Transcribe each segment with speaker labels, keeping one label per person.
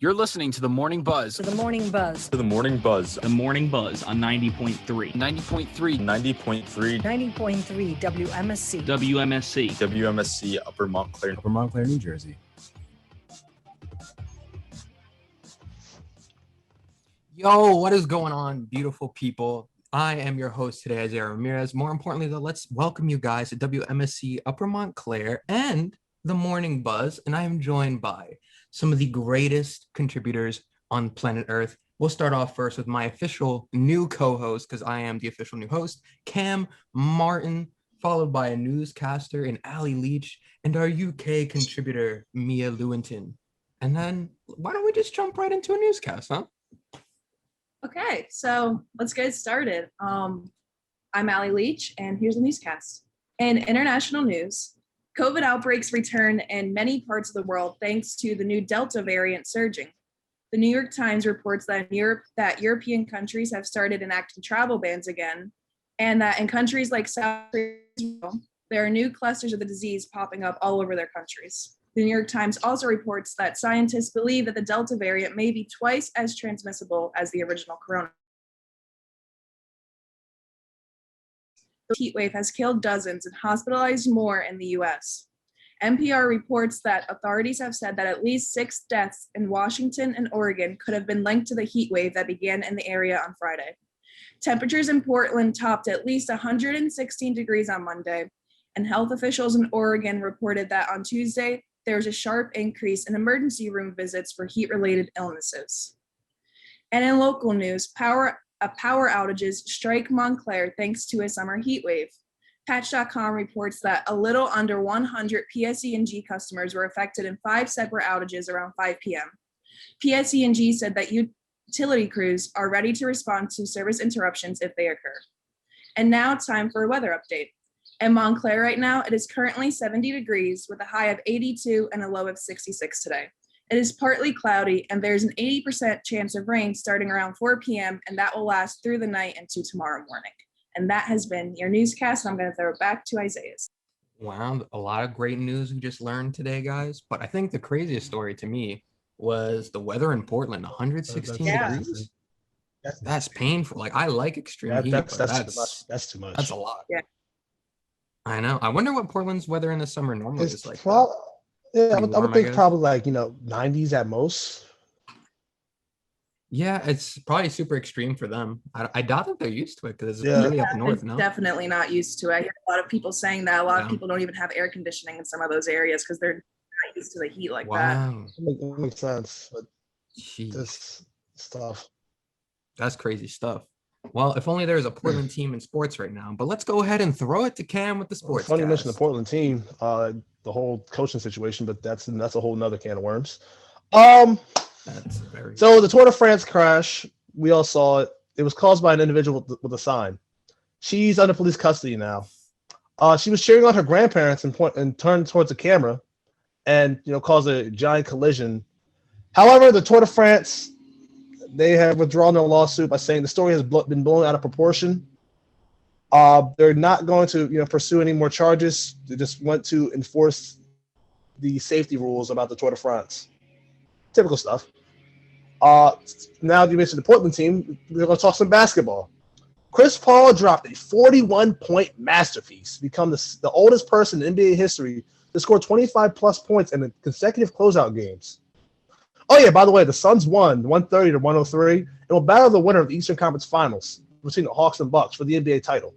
Speaker 1: You're listening to The Morning Buzz.
Speaker 2: To the Morning Buzz.
Speaker 3: To the Morning Buzz.
Speaker 4: The Morning Buzz on 90.3.
Speaker 1: 90.3.
Speaker 3: 90.3.
Speaker 2: 90.3 WMSC.
Speaker 4: WMSC.
Speaker 3: WMSC Upper Montclair.
Speaker 5: Upper Montclair, New Jersey.
Speaker 6: Yo, what is going on, beautiful people? I am your host today, Isaias Ramirez. More importantly, though, let's welcome you guys to WMSC Upper Montclair and The Morning Buzz. And I am joined by some of the greatest contributors on planet Earth. We'll start off first with my official new co-host, because I am the official new host, Cam Martin, followed by a newscaster in Ali Leach, and our UK contributor, Mia Lewington. And then why don't we just jump right into a newscast, huh?
Speaker 7: Okay, so let's get started. I'm Ali Leach, and here's the newscast. In international news, COVID outbreaks return in many parts of the world thanks to the new Delta variant surging. The New York Times reports that in Europe, European countries have started enacting travel bans again, and that in countries like South Korea, there are new clusters of the disease popping up all over their countries. The New York Times also reports that scientists believe that the Delta variant may be twice as transmissible as the original corona. The heat wave has killed dozens and hospitalized more in the US. NPR reports that authorities have said that at least 6 deaths in Washington and Oregon could have been linked to the heat wave that began in the area on Friday. Temperatures in Portland topped at least 116 degrees on Monday, and health officials in Oregon reported that on Tuesday, there was a sharp increase in emergency room visits for heat-related illnesses. And in local news, power outages strike Montclair thanks to a summer heat wave. Patch.com reports that a little under 100 PSE&G customers were affected in 5 separate outages around 5 p.m. PSE&G said that utility crews are ready to respond to service interruptions if they occur. And now time for a weather update. In Montclair right now, it is currently 70 degrees with a high of 82 and a low of 66 today. It is partly cloudy, and there's an 80% chance of rain starting around 4 p.m., and that will last through the night into tomorrow morning. And that has been your newscast, and I'm going to throw it back to Isaias.
Speaker 6: Wow, a lot of great news we just learned today, guys. But I think the craziest story to me was the weather in Portland, 116 degrees. That's painful. Like, I like extreme heat, but
Speaker 8: that's too much.
Speaker 6: That's a lot.
Speaker 7: Yeah.
Speaker 6: I know. I wonder what Portland's weather in the summer normally is like.
Speaker 8: Yeah, I would think probably like, 90s at most.
Speaker 6: Yeah, it's probably super extreme for them. I doubt that they're used to it because it's really up north now.
Speaker 7: Definitely not used to it. I hear a lot of people saying that. A lot of people don't even have air conditioning in some of those areas because they're not used to the heat like that.
Speaker 8: It makes sense. But this stuff.
Speaker 6: That's crazy stuff. Well, if only there was a Portland team in sports right now. But let's go ahead and throw it to Cam with the sports.
Speaker 8: Funny you mention the Portland team, the whole coaching situation, but that's a whole nother can of worms. So the Tour de France crash, we all saw it. It was caused by an individual with a sign. She's under police custody now. She was cheering on her grandparents and turned towards the camera, and caused a giant collision. However, the Tour de France, they have withdrawn their lawsuit by saying the story has been blown out of proportion. They're not going to pursue any more charges. They just want to enforce the safety rules about the Tour de France. Typical stuff. Now you mentioned the Portland team, we're going to talk some basketball. Chris Paul dropped a 41-point masterpiece, become the oldest person in NBA history to score 25-plus points in consecutive closeout games. Oh, yeah, by the way, the Suns won 130-103 and will battle the winner of the Eastern Conference Finals between the Hawks and Bucks for the NBA title.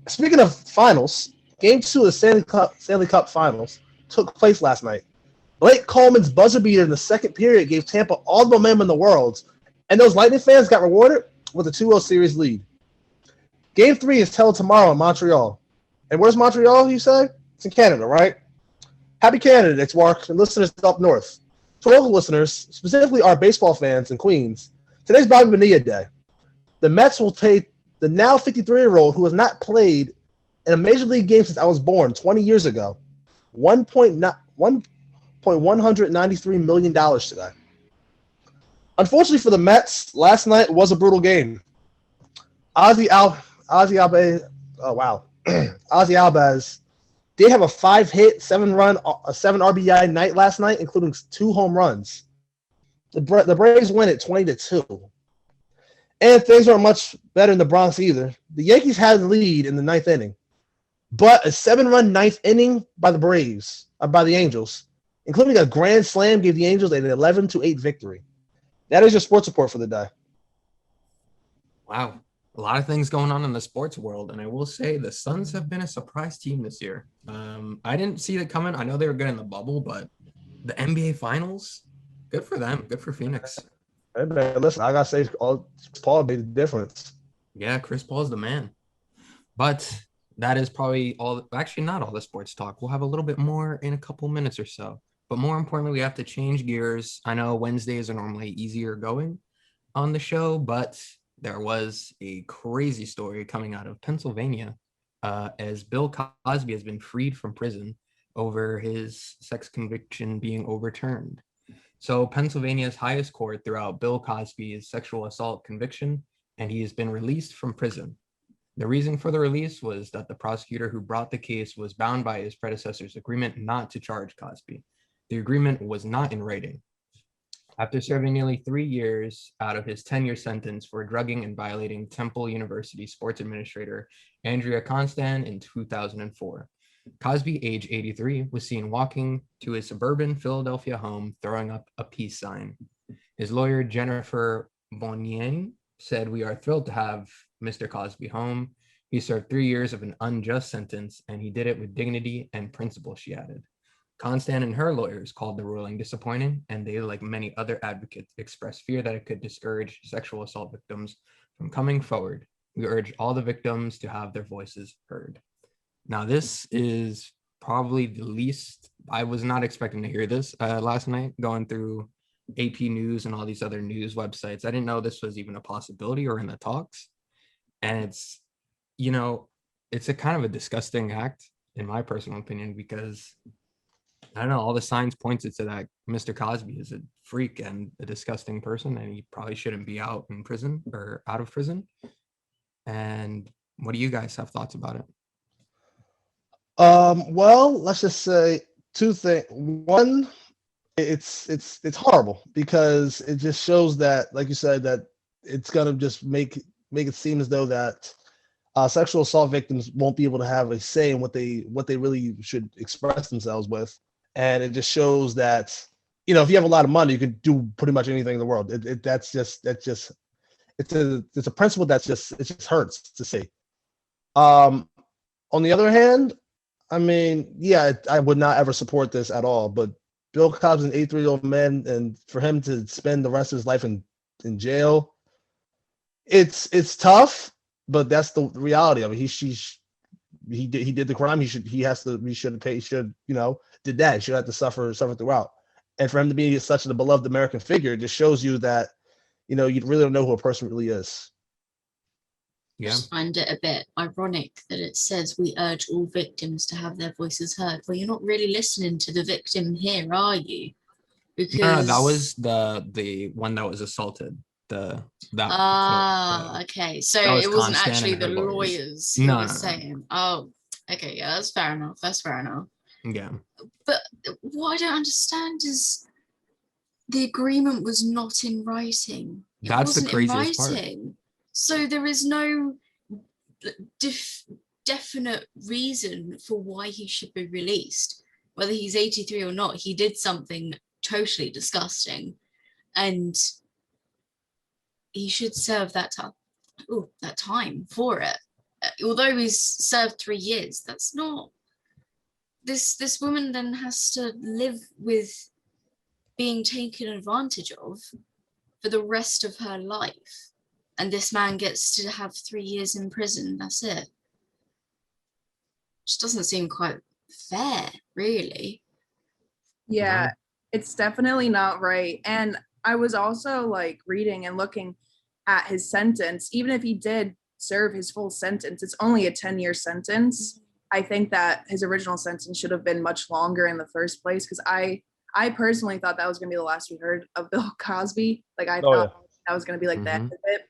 Speaker 8: Speaking of finals, Game 2 of the Stanley Cup Finals took place last night. Blake Coleman's buzzer beater in the second period gave Tampa all the momentum in the world, and those Lightning fans got rewarded with a 2-0 series lead. Game 3 is held tomorrow in Montreal. And where's Montreal, you say? It's in Canada, right? Happy Canada Day to our listeners up north. To local listeners, specifically our baseball fans in Queens, today's Bobby Bonilla Day. The Mets will take the now 53-year-old who has not played in a major league game since I was born 20 years ago. $193 million today. Unfortunately for the Mets, last night was a brutal game. Ozzy Albies did have a 5-hit, 7 RBI night last night, including 2 home runs. The Braves win it 20-2. And things aren't much better in the Bronx either. The Yankees had the lead in the ninth inning, but a 7-run ninth inning by the Angels, including a grand slam, gave the Angels an 11-8 victory. That is your sports report for the day.
Speaker 6: Wow. A lot of things going on in the sports world. And I will say the Suns have been a surprise team this year. I didn't see it coming. I know they were good in the bubble, but the NBA Finals, good for them. Good for Phoenix.
Speaker 8: Hey, man, listen, I got to say, Paul made the difference.
Speaker 6: Yeah, Chris Paul's the man. But that is probably not all the sports talk. We'll have a little bit more in a couple minutes or so. But more importantly, we have to change gears. I know Wednesdays are normally easier going on the show, but there was a crazy story coming out of Pennsylvania as Bill Cosby has been freed from prison over his sex conviction being overturned. So Pennsylvania's highest court threw out Bill Cosby's sexual assault conviction, and he has been released from prison. The reason for the release was that the prosecutor who brought the case was bound by his predecessor's agreement not to charge Cosby. The agreement was not in writing. After serving nearly 3 years out of his 10-year sentence for drugging and violating Temple University sports administrator Andrea Constan in 2004, Cosby, age 83, was seen walking to his suburban Philadelphia home throwing up a peace sign. His lawyer, Jennifer Bonnier, said, "We are thrilled to have Mr. Cosby home. He served 3 years of an unjust sentence, and he did it with dignity and principle," she added. Constant and her lawyers called the ruling disappointing, and they, like many other advocates, expressed fear that it could discourage sexual assault victims from coming forward. We urge all the victims to have their voices heard. Now, this is probably the least, I was not expecting to hear this last night, going through AP News and all these other news websites. I didn't know this was even a possibility or in the talks. And it's, it's a kind of a disgusting act, in my personal opinion, because I don't know, all the signs pointed to that Mr. Cosby is a freak and a disgusting person, and he probably shouldn't be out in prison or out of prison. And what do you guys have thoughts about it?
Speaker 8: Well, let's just say two things. One, it's horrible because it just shows that, like you said, that it's gonna just make it seem as though that sexual assault victims won't be able to have a say in what they really should express themselves with. And it just shows that, if you have a lot of money, you can do pretty much anything in the world. It's a principle it just hurts to see. On the other hand, I mean, yeah, I would not ever support this at all. But Bill Cosby's an 83-year-old man, and for him to spend the rest of his life in jail, it's tough. But that's the reality of it. He did the crime. He should did that. He should have to suffer throughout. And for him to be such a beloved American figure, it just shows you that, you really don't know who a person really is.
Speaker 5: Yeah. I just find it a bit ironic that it says we urge all victims to have their voices heard. Well, you're not really listening to the victim here, are you? Because
Speaker 6: no, that was the one that was assaulted.
Speaker 5: Okay. So it wasn't
Speaker 6: Constant
Speaker 5: actually
Speaker 6: and
Speaker 5: the
Speaker 6: her
Speaker 5: lawyers who were saying. Oh, okay, yeah, that's fair enough.
Speaker 6: Yeah.
Speaker 5: But what I don't understand is the agreement was not in writing.
Speaker 6: That's the craziest part.
Speaker 5: So there is no definite reason for why he should be released. Whether he's 83 or not, he did something totally disgusting. And he should serve that time for it. Although he's served 3 years, that's not... This woman then has to live with being taken advantage of for the rest of her life. And this man gets to have 3 years in prison. That's it. Just doesn't seem quite fair, really.
Speaker 7: Yeah, it's definitely not right. And I was also reading and looking at his sentence. Even if he did serve his full sentence, it's only a 10-year sentence. I think that his original sentence should have been much longer in the first place, because I personally thought that was going to be the last we heard of Bill Cosby. I thought that was going to be the end of it.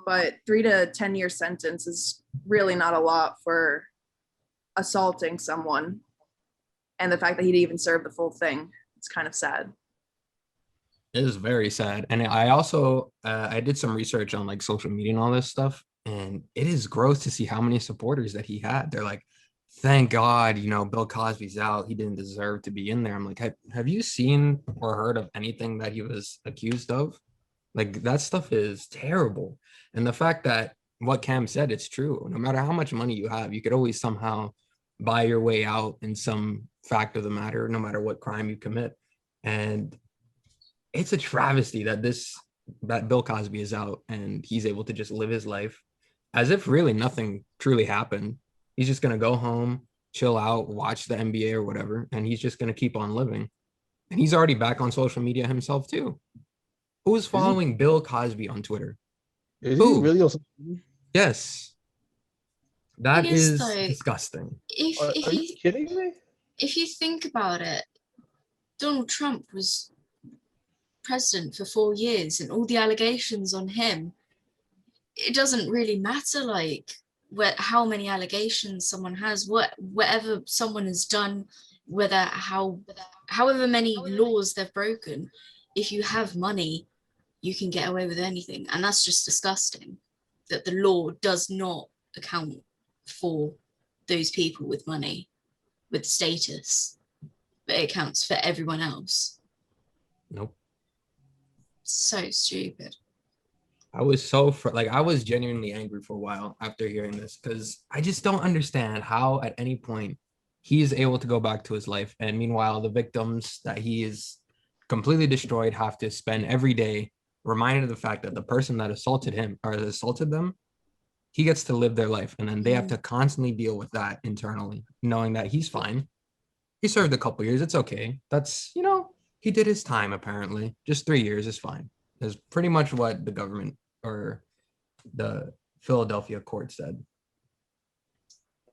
Speaker 7: But 3 to 10-year sentence is really not a lot for assaulting someone. And the fact that he didn't even serve the full thing, it's kind of sad.
Speaker 6: It is very sad. And I also I did some research on like social media and all this stuff, and it is gross to see how many supporters that he had. They're like, thank God, Bill Cosby's out. He didn't deserve to be in there. I'm like, have you seen or heard of anything that he was accused of? Like that stuff is terrible. And the fact that what Cam said, it's true. No matter how much money you have, you could always somehow buy your way out in some fact of the matter, no matter what crime you commit. And it's a travesty that Bill Cosby is out and he's able to just live his life as if really nothing truly happened. He's just going to go home, chill out, watch the NBA or whatever, and he's just going to keep on living. And he's already back on social media himself too. Who's following Bill Cosby on Twitter?
Speaker 8: Is
Speaker 6: Who?
Speaker 8: he really on social media?
Speaker 6: Yes. That
Speaker 5: It is,
Speaker 6: is
Speaker 5: though.
Speaker 6: disgusting.
Speaker 5: If
Speaker 8: Are you kidding me?
Speaker 5: if you think about it, Donald Trump was president for 4 years, and all the allegations on him, it doesn't really matter like how many allegations someone has, whatever someone has done, however many laws they've broken. If you have money, you can get away with anything, and that's just disgusting. That the law does not account for those people with money, with status, but it accounts for everyone else.
Speaker 6: Nope.
Speaker 5: So stupid.
Speaker 6: I was I was genuinely angry for a while after hearing this because I just don't understand how at any point he is able to go back to his life. And meanwhile, the victims that he is completely destroyed have to spend every day reminded of the fact that the person that assaulted him or assaulted them, he gets to live their life. And then they have to constantly deal with that internally, knowing that he's fine. He served a couple years. It's okay. That's, he did his time, apparently. Just 3 years is fine. That's pretty much what the government or the Philadelphia court said.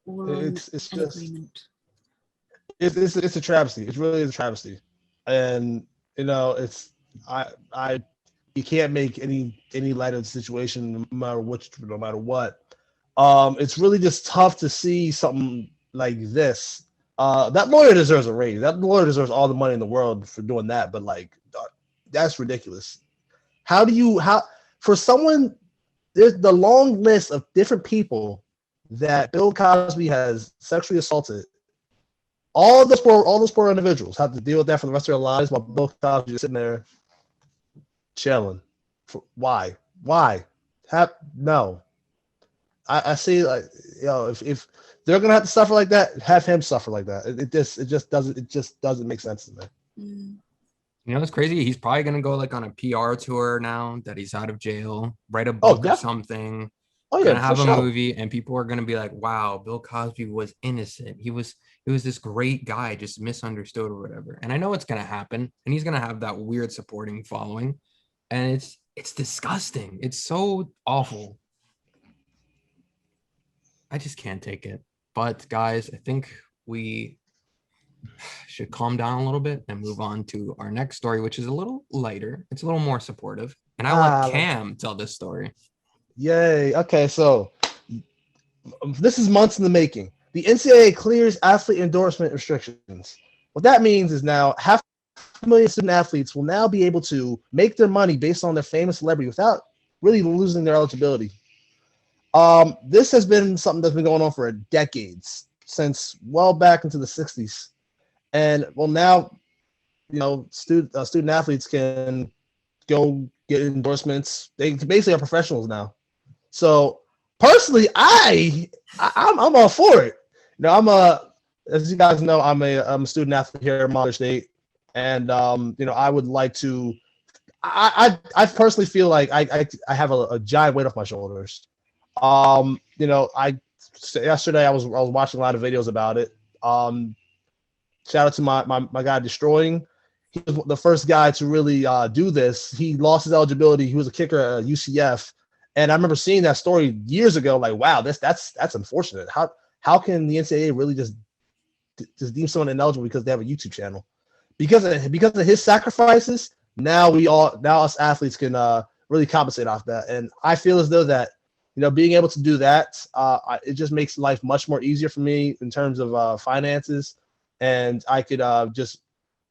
Speaker 8: It's just it's a travesty. It really is a travesty. And it's you can't make any light of the situation no matter what. It's really just tough to see something like this. That lawyer deserves a raise. That lawyer deserves all the money in the world for doing that. But that's ridiculous. For someone, there's the long list of different people that Bill Cosby has sexually assaulted. All those poor individuals have to deal with that for the rest of their lives while Bill Cosby is sitting there chilling. Why? No. I see, if they're gonna have to suffer like that, have him suffer like that. It just doesn't make sense to me.
Speaker 6: It's crazy. He's probably gonna go on a PR tour now that he's out of jail, write a book or something. Gonna have a movie, and people are gonna be like, "Wow, Bill Cosby was innocent. He was this great guy, just misunderstood or whatever." And I know it's gonna happen, and he's gonna have that weird supporting following, and it's disgusting. It's so awful. I just can't take it. But guys, I think we should calm down a little bit and move on to our next story, which is a little lighter. It's a little more supportive. And I'll let Cam tell this story.
Speaker 8: Yay. Okay, so this is months in the making. The NCAA clears athlete endorsement restrictions. What that means is now 500,000 student athletes will now be able to make their money based on their famous celebrity without really losing their eligibility. This has been something that's been going on for decades, since well back into the 60s. And now, student athletes can go get endorsements. They basically are professionals now. So personally, I'm all for it. As you guys know, I'm a student athlete here at Modern State, and I would like to. I personally feel like I have a giant weight off my shoulders. Yesterday I was watching a lot of videos about it. Shout out to my guy Destroying. He was the first guy to really do this. He lost his eligibility. He was a kicker at UCF, and I remember seeing that story years ago. Like, wow, that's unfortunate. How can the NCAA really just deem someone ineligible because they have a YouTube channel? Because of his sacrifices, now us athletes can really compensate off that. And I feel as though that being able to do that, it just makes life much more easier for me in terms of finances, and I could just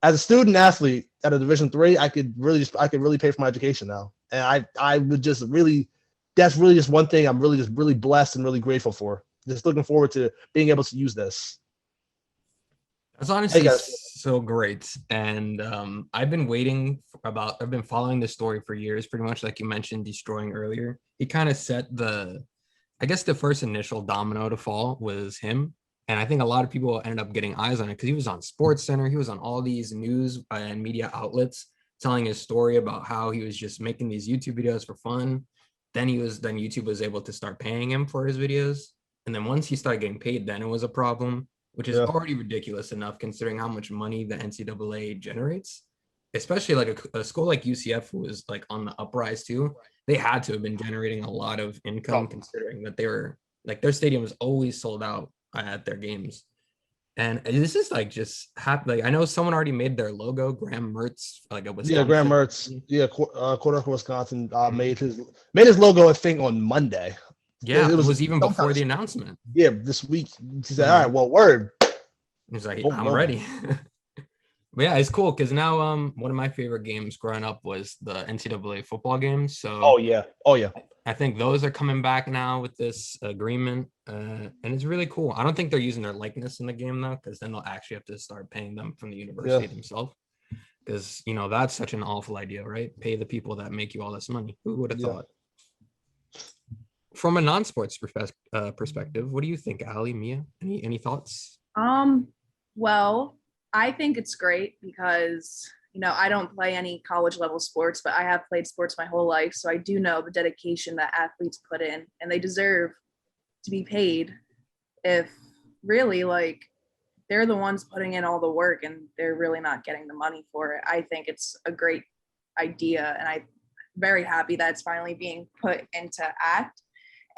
Speaker 8: as a student athlete at a Division III, I could really pay for my education now, and I would just really, that's really just one thing I'm really blessed and really grateful for. Just looking forward to being able to use this.
Speaker 6: That's honestly
Speaker 8: guys.
Speaker 6: so great. And I've been I've been following this story for years, pretty much like you mentioned, destroying earlier. He kind of set I guess the first initial domino to fall was him. And I think a lot of people ended up getting eyes on it because he was on Sports Center. He was on all these news and media outlets telling his story about how he was just making these YouTube videos for fun. Then YouTube was able to start paying him for his videos. And then once he started getting paid, then it was a problem, which is already ridiculous enough considering how much money the NCAA generates, especially like a school like UCF, who was like on the uprise too. They had to have been generating a lot of income considering that they were like their stadium was always sold out at their games. And this is like just like I know someone already made their logo, Graham Mertz, like a Wisconsin.
Speaker 8: Yeah, Graham Mertz, quarterback Wisconsin made his logo, I think, on Monday.
Speaker 6: Yeah, it was even before the announcement.
Speaker 8: Yeah, this week. He said, all right, well, word.
Speaker 6: He's like, I'm ready. But yeah, it's cool because now one of my favorite games growing up was the NCAA football games. So
Speaker 8: oh yeah.
Speaker 6: I think those are coming back now with this agreement. And it's really cool. I don't think they're using their likeness in the game though, because then they'll actually have to start paying them from the university themselves. Because that's such an awful idea, right? Pay the people that make you all this money. Who would have thought? From a non-sports perspective, what do you think, Ali, Mia? Any thoughts?
Speaker 7: Well, I think it's great because, I don't play any college level sports, but I have played sports my whole life. So I do know the dedication that athletes put in, and they deserve to be paid if really they're the ones putting in all the work and they're really not getting the money for it. I think it's a great idea, and I'm very happy that it's finally being put into act.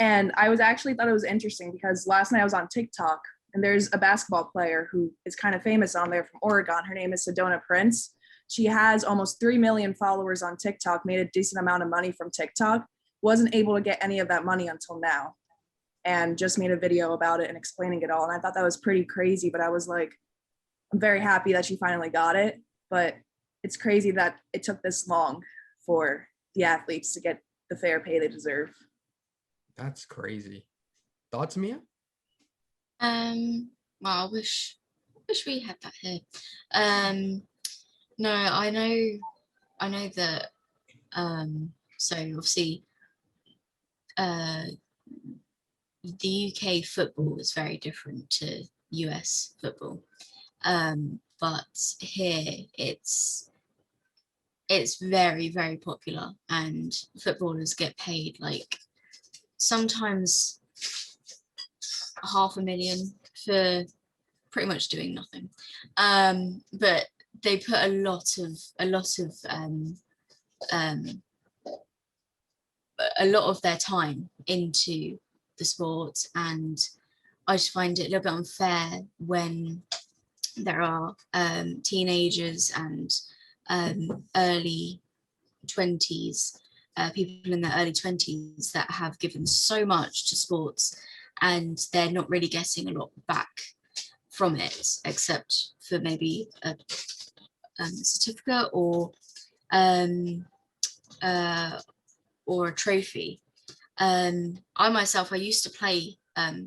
Speaker 7: And I thought it was interesting because last night I was on TikTok, and there's a basketball player who is kind of famous on there from Oregon. Her name is Sedona Prince. She has almost 3 million followers on TikTok, made a decent amount of money from TikTok, wasn't able to get any of that money until now, and just made a video about it and explaining it all. And I thought that was pretty crazy, but I was like, I'm very happy that she finally got it. But it's crazy that it took this long for the athletes to get the fair pay they deserve.
Speaker 6: That's crazy. Thoughts, Mia?
Speaker 5: Well, I wish we had that here. No, I know that. So obviously, the UK football is very different to US football, but here it's very, very popular, and footballers get paid sometimes $500,000 for pretty much doing nothing. But they put a lot of their time into the sport, and I just find it a little bit unfair when there are teenagers and early 20s, people in their early 20s that have given so much to sports, and they're not really getting a lot back from it, except for maybe a certificate or a trophy. I used to play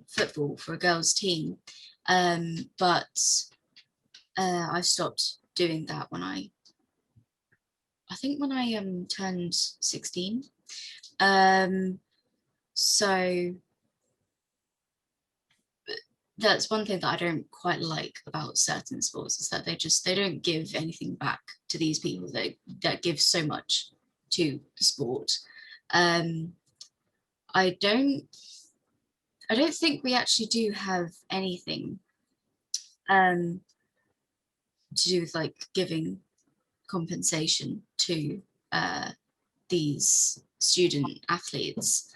Speaker 5: football for a girls' team, but I stopped doing that when I turned 16. So that's one thing that I don't quite like about certain sports, is that they don't give anything back to these people that give so much to the sport. I don't think we actually do have anything to do with giving compensation to these student athletes.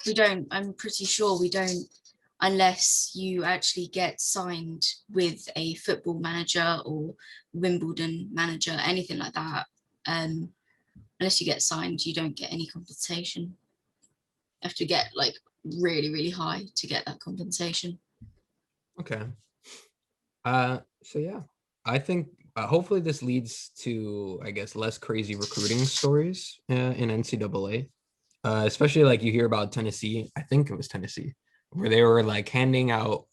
Speaker 5: We don't. I'm pretty sure we don't, unless you actually get signed with a football manager or Wimbledon manager, anything like that. Unless you get signed, you don't get any compensation. You have to get really, really high to get that compensation.
Speaker 6: Okay. So yeah, I think hopefully this leads to, I guess, less crazy recruiting stories in NCAA. Especially like you hear about Tennessee. I think it was Tennessee, where they were like handing out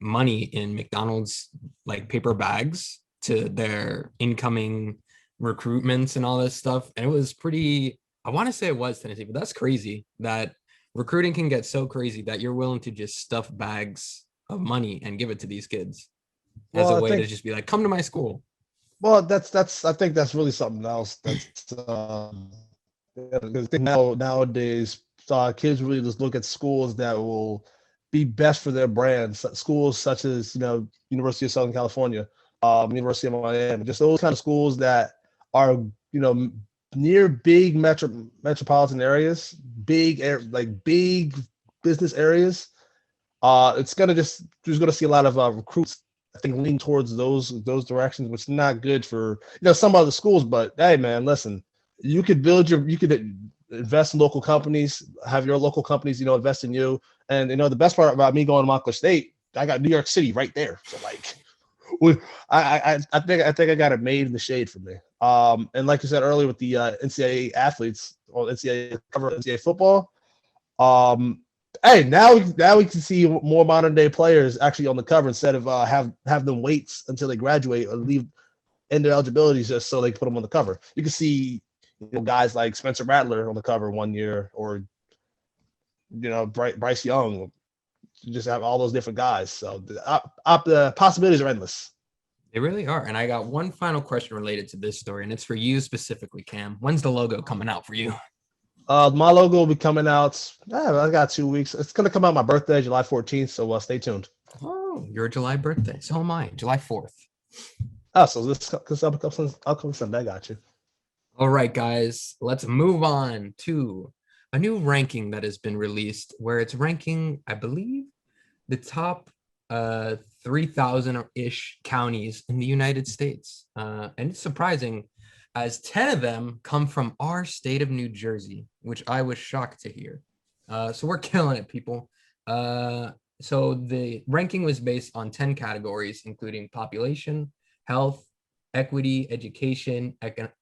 Speaker 6: money in McDonald's like paper bags to their incoming recruitments and all this stuff. And it was pretty. I want to say it was Tennessee, but that's crazy that recruiting can get so crazy that you're willing to just stuff bags of money and give it to these kids as
Speaker 8: Well,
Speaker 6: a
Speaker 8: I
Speaker 6: way
Speaker 8: think
Speaker 6: to just be like, come to my school.
Speaker 8: well that's I think that's really something else. That's because nowadays kids really just look at schools that will be best for their brands. Schools such as University of Southern California, University of Miami, just those kind of schools that are near big metropolitan areas, big business areas. It's you're gonna see a lot of recruits, I think, lean towards those directions, which is not good for some other schools. But hey, man, listen, you could invest in local companies, have your local companies, invest in you. And the best part about me going to Montclair State, I got New York City right there. So like, I think I got it made in the shade for me. And like you said earlier with the NCAA athletes or NCAA cover NCAA football, hey, now we can see more modern day players actually on the cover instead of have them wait until they graduate or leave end their eligibility just so they can put them on the cover. You can see guys like Spencer Rattler on the cover one year, or Bryce Young. You just have all those different guys. So the possibilities are endless.
Speaker 6: They really are. And I got one final question related to this story, and it's for you specifically, Cam. When's the logo coming out for you?
Speaker 8: My logo will be coming out. I got 2 weeks. It's gonna come out my birthday, July 14th. So stay tuned.
Speaker 6: Oh, your July birthday. So am I, July 4th.
Speaker 8: Oh, so this I'll come Sunday. I got you.
Speaker 6: All right, guys, let's move on to a new ranking that has been released where it's ranking, I believe, the top 3,000-ish counties in the United States. And it's surprising as 10 of them come from our state of New Jersey, which I was shocked to hear. So we're killing it, people. So the ranking was based on 10 categories, including population, health, equity, education,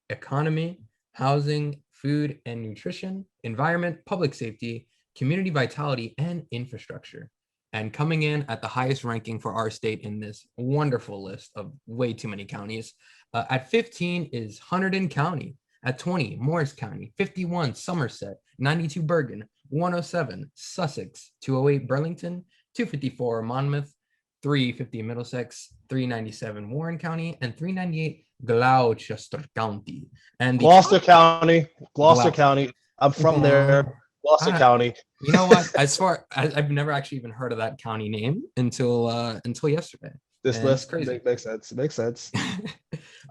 Speaker 6: economy, housing, food and nutrition, environment, public safety, community vitality, and infrastructure. And coming in at the highest ranking for our state in this wonderful list of way too many counties, at 15 is Hunterdon County. At 20, Morris County. 51, Somerset. 92, Bergen. 107, Sussex. 208, Burlington. 254, Monmouth. 350, Middlesex. 397, Warren County. And 398, Gloucester County. And
Speaker 8: Gloucester County. I'm from there. Gloucester County.
Speaker 6: You know what? As far as I've never actually even heard of that county name until yesterday.
Speaker 8: This list
Speaker 6: crazy.
Speaker 8: Makes sense.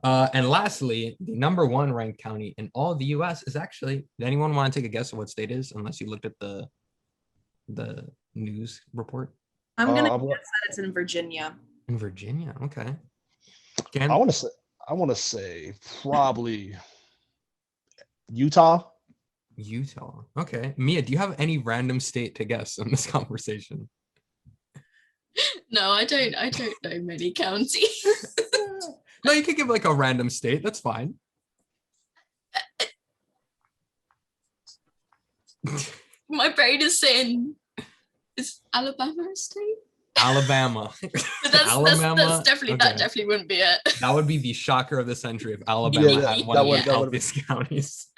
Speaker 6: And lastly, the number one ranked county in all the U.S. is actually. Does anyone want to take a guess of what state it is? Unless you looked at the news report.
Speaker 7: I'm gonna guess that it's in Virginia.
Speaker 6: In Virginia, okay.
Speaker 8: I want to say probably Utah.
Speaker 6: Utah. Okay. Mia, do you have any random state to guess in this conversation?
Speaker 5: No, I don't know many counties.
Speaker 6: No, you could give like a random state. That's fine.
Speaker 5: My brain is saying, is Alabama a state?
Speaker 6: Alabama.
Speaker 5: But that's definitely,
Speaker 6: okay.
Speaker 5: That definitely wouldn't be it.
Speaker 6: That would be the shocker of the century if Alabama had one of the healthiest counties.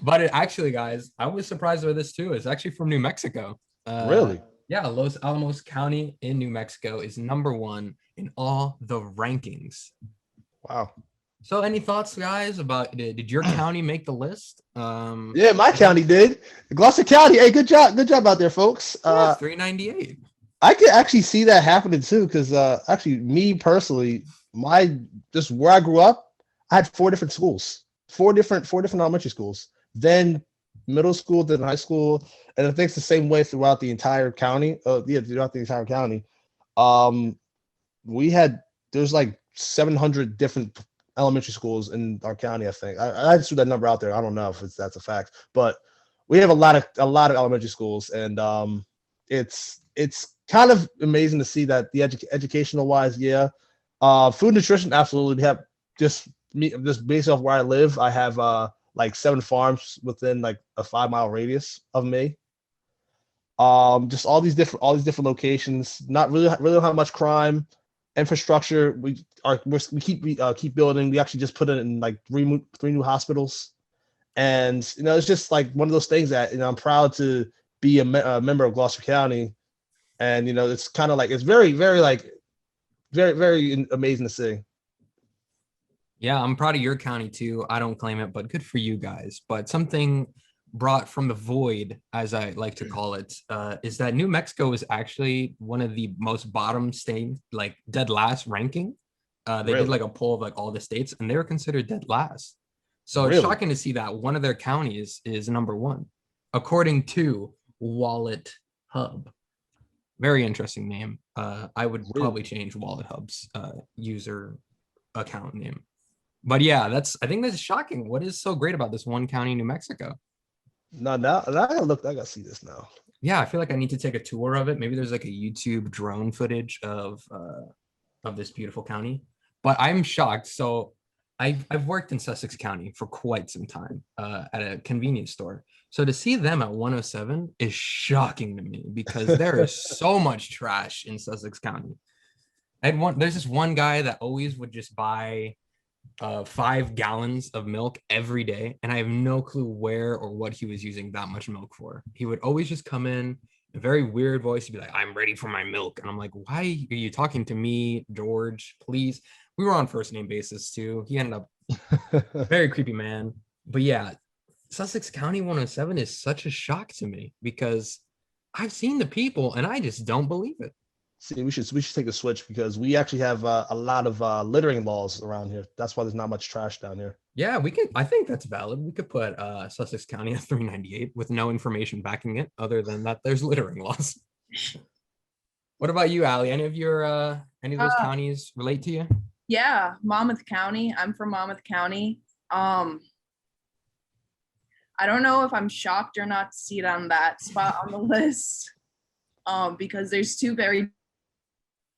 Speaker 6: But actually, guys, I was surprised by this too. It's actually from New Mexico.
Speaker 8: Really?
Speaker 6: Yeah, Los Alamos County in New Mexico is number one in all the rankings.
Speaker 8: Wow.
Speaker 6: So any thoughts, guys, about did your county make the list?
Speaker 8: Yeah, my county did. Gloucester County. Hey, good job out there, folks.
Speaker 6: 398.
Speaker 8: I could actually see that happening too, because actually, me personally, just where I grew up, I had four different schools, four different elementary schools, then middle school, then high school, and I think it's the same way throughout the entire county. Throughout the entire county, there's like 700 different elementary schools in our county. I think I just threw that number out there. I don't know if that's a fact, but we have a lot of elementary schools, and it's kind of amazing to see that the educational wise, yeah. Food nutrition, absolutely. We have just based off where I live, I have like 7 farms within like a 5-mile radius of me. Just all these different locations. Not really don't have much crime. Infrastructure, we keep building. We actually just put in like three new hospitals, and it's just like one of those things that I'm proud to be a member of Gloucester County, and it's kind of like it's very very amazing to see.
Speaker 6: Yeah, I'm proud of your county too. I don't claim it, but good for you guys. But something brought from the void, as I like to call it, is that New Mexico is actually one of the most bottom states, like dead last ranking. They did like a poll of like all the states, and they were considered dead last. So it's shocking to see that one of their counties is number 1, according to Wallet Hub. Very interesting name. I would probably change Wallet Hub's user account name. But yeah, I think that's shocking. What is so great about this one county in New Mexico?
Speaker 8: No, now I gotta see this now.
Speaker 6: Yeah, I feel like I need to take a tour of it. Maybe there's like a YouTube drone footage of this beautiful county. But I'm shocked. So I've worked in Sussex County for quite some time at a convenience store. So to see them at 107 is shocking to me because there is so much trash in Sussex County. There's this one guy that always would just buy 5 gallons of milk every day, and I have no clue where or what he was using that much milk for. He would always just come in a very weird voice. He'd be like, "I'm ready for my milk," and I'm like, "Why are you talking to me, George? Please." We were on first name basis too. He ended up very creepy man. But yeah, Sussex County 107 is such a shock to me because I've seen the people and I just don't believe it.
Speaker 8: See, we should take a switch because we actually have a lot of littering laws around here. That's why there's not much trash down here.
Speaker 6: Yeah, we could. I think that's valid. We could put Sussex County at 398 with no information backing it, other than that there's littering laws. What about you, Allie? Any of those counties relate to you?
Speaker 7: Yeah, Monmouth County. I'm from Monmouth County. I don't know if I'm shocked or not to see it on that spot on the list. Because there's 2 very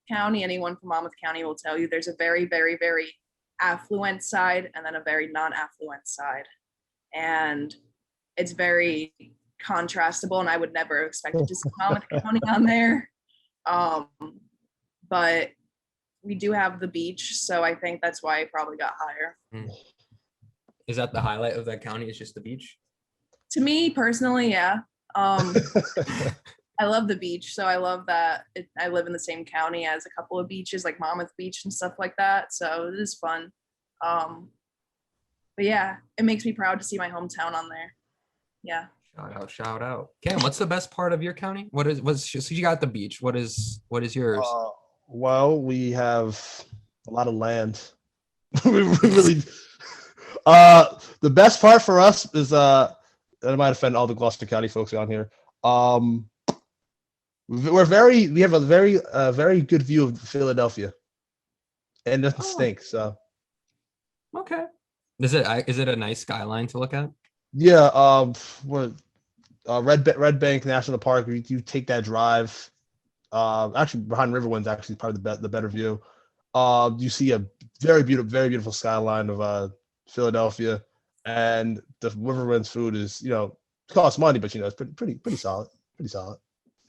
Speaker 7: county. Anyone from Monmouth County will tell you there's a very, very, very affluent side and then a very non-affluent side. And it's very contrastable, and I would never expect to see Monmouth County on there. But we do have the beach, so I think that's why it probably got higher.
Speaker 6: Is that the highlight of that county? Is just the beach?
Speaker 7: To me personally, yeah. I love the beach, so I love that I live in the same county as a couple of beaches like Monmouth Beach and stuff like that, so it is fun. But yeah, it makes me proud to see my hometown on there. Yeah.
Speaker 6: Shout out. Cam, what's the best part of your county? So you got the beach. What is yours?
Speaker 8: Well, we have a lot of land. we really the best part for us is I might offend all the Gloucester County folks on here. We have a very good view of Philadelphia, and it doesn't stink. So,
Speaker 6: okay, is it a nice skyline to look at?
Speaker 8: Yeah, Red Bank National Park. You take that drive. Actually, behind Riverwind's actually probably the better view. You see a very beautiful skyline of Philadelphia, and the Riverwind's food is it costs money, but it's pretty solid. Pretty solid.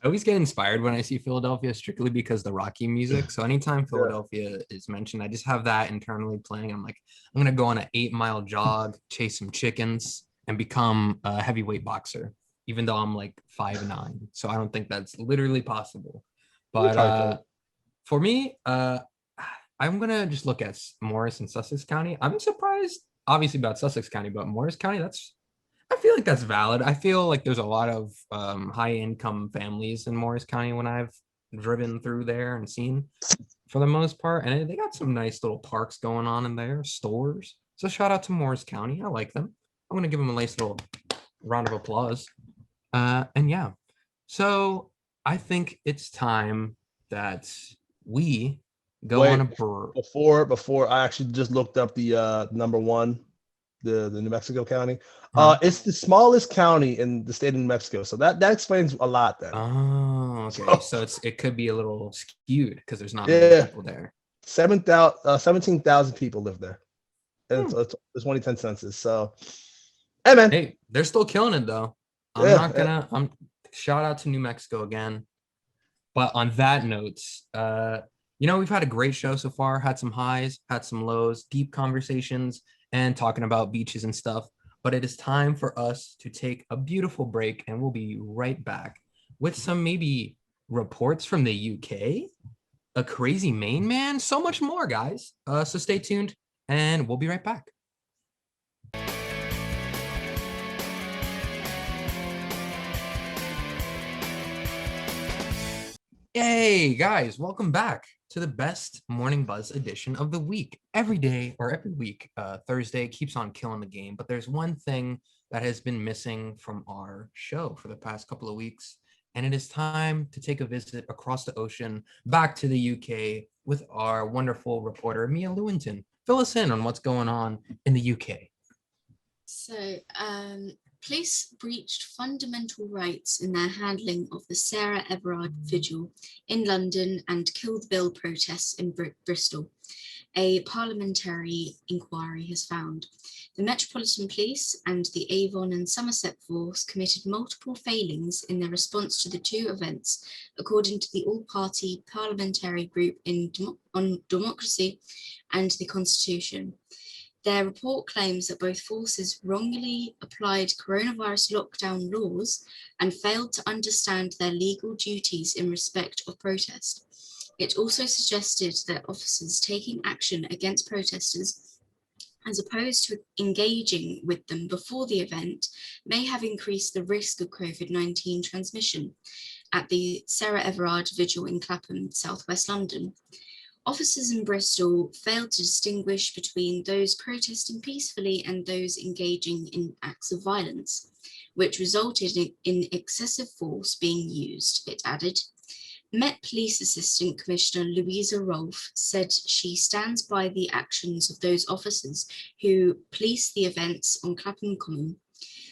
Speaker 6: I always get inspired when I see Philadelphia strictly because the Rocky music. So anytime Philadelphia is mentioned, I just have that internally playing. I'm like, I'm going to go on an 8-mile jog, chase some chickens, and become a heavyweight boxer, even though I'm like 5'9". So I don't think that's literally possible. But for me, I'm going to just look at Morris and Sussex County. I'm surprised, obviously, about Sussex County, but Morris County, I feel like that's valid. I feel like there's a lot of high income families in Morris County when I've driven through there and seen, for the most part. And they got some nice little parks going on in there, stores. So shout out to Morris County. I like them. I'm going to give them a nice little round of applause. And yeah, so I think it's time that we go on a
Speaker 8: before I actually just looked up the number 1 the New Mexico county.
Speaker 6: Huh?
Speaker 8: It's the smallest county in the state of New Mexico, so that explains a lot then.
Speaker 6: Oh, okay. So it could be a little skewed because there's not many
Speaker 8: Yeah.
Speaker 6: people there.
Speaker 8: 17,000 people live there, and it's the 2010 census. So, hey man,
Speaker 6: Hey, they're still killing it though. I'm shout out to New Mexico again. But on that note, we've had a great show so far, had some highs, had some lows, deep conversations, and talking about beaches and stuff. But it is time for us to take a beautiful break, and we'll be right back with some maybe reports from the UK, a crazy Maine man, so much more, guys. So stay tuned, and we'll be right back. Yay, guys, welcome back to the best Morning Buzz edition of the week. Every day or every week, Thursday keeps on killing the game, but there's one thing that has been missing from our show for the past couple of weeks, and it is time to take a visit across the ocean back to the UK with our wonderful reporter, Mia Lewington. Fill us in on what's going on in the UK.
Speaker 5: So, police breached fundamental rights in their handling of the Sarah Everard vigil in London and Kill the Bill protests in Bristol, a parliamentary inquiry has found. The Metropolitan Police and the Avon and Somerset Force committed multiple failings in their response to the two events, according to the all-party parliamentary group on democracy and the Constitution. Their report claims that both forces wrongly applied coronavirus lockdown laws and failed to understand their legal duties in respect of protest. It also suggested that officers taking action against protesters, as opposed to engaging with them before the event, may have increased the risk of COVID-19 transmission at the Sarah Everard vigil in Clapham, southwest London. Officers in Bristol failed to distinguish between those protesting peacefully and those engaging in acts of violence, which resulted in excessive force being used, it added. Met Police Assistant Commissioner Louisa Rolfe said she stands by the actions of those officers who policed the events on Clapham Common.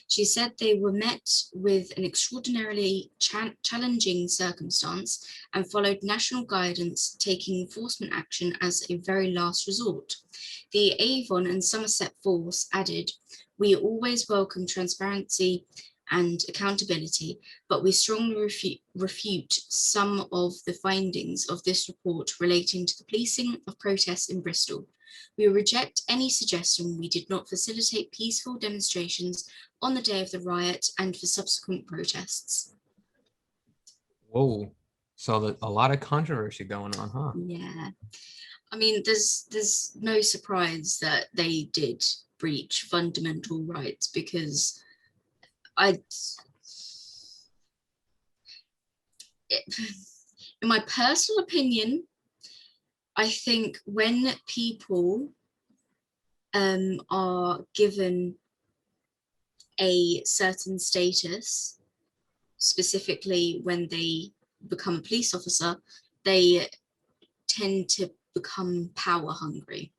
Speaker 5: She said they were met with an extraordinarily challenging circumstance and followed national guidance, taking enforcement action as a very last resort. The Avon and Somerset Force added, "We always welcome transparency and accountability, but we strongly refute some of the findings of this report relating to the policing of protests in Bristol. We reject any suggestion we did not facilitate peaceful demonstrations on the day of the riot and for subsequent protests."
Speaker 6: Whoa. So a lot of controversy going on, huh?
Speaker 5: Yeah. I mean, there's no surprise that they did breach fundamental rights, because in my personal opinion, I think when people are given a certain status, specifically when they become a police officer, they tend to become power hungry.